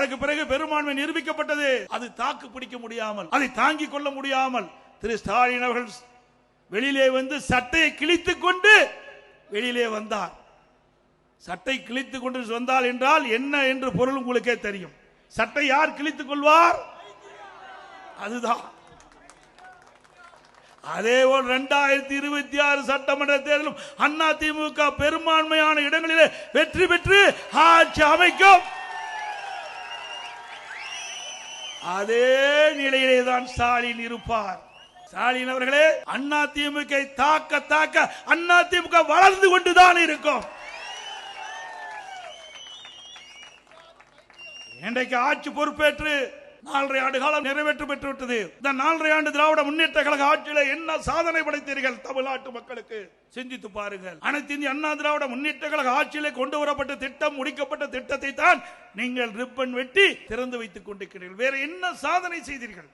அதுக்கு பிறகு பெரும்பான்மை நிரூபிக்கப்பட்டது. அது தாக்கு பிடிக்க முடியாமல், அதை தாங்கிக் கொள்ள முடியாமல் திரு ஸ்டாலின் அவர்கள் வெளியிலே வந்து சட்டையை கிழித்துக் கொண்டு வெளியிலே வந்தார். சட்டை கிழித்துக் கொண்டு வந்தால் என்றால் என்ன என்று பொருள் உங்களுக்கே தெரியும். சட்டை யார் கிழித்துக் கொள்வார்? அதுதான். அதேபோல் 2026 சட்டமன்ற தேர்தலும் அதிமுக பெரும்பான்மையான இடங்களிலே வெற்றி பெற்று ஆட்சி அமைக்கும். அதே நிலையிலே தான் ஸ்டாலின் இருப்பார். ஸ்டாலின் அவர்களே, அதிமுக தாக்க தாக்க அதிமுக வளர்ந்து கொண்டுதான் இருக்கும். இன்றைக்கு ஆட்சி பொறுப்பேற்று 4.5 ஆண்டு காலம் நிறைவேற்ற பெற்று விட்டது. இந்த 4.5 ஆண்டு திராவிட முன்னேற்ற கழக ஆட்சியில என்ன சாதனை படைத்தீர்கள் தமிழ்நாட்டு மக்களுக்கு சிந்தித்து பாருங்கள். அனைத்து இந்திய அண்ணா திராவிட முன்னேற்ற கழக ஆட்சியிலே கொண்டு வரப்பட்ட திட்டம், முடிக்கப்பட்ட திட்டத்தை தான் நீங்கள் ரிப்பன் வெட்டி திறந்து வைத்துக் கொண்டிருக்கிறீர்கள். வேற என்ன சாதனை செய்தீர்கள்?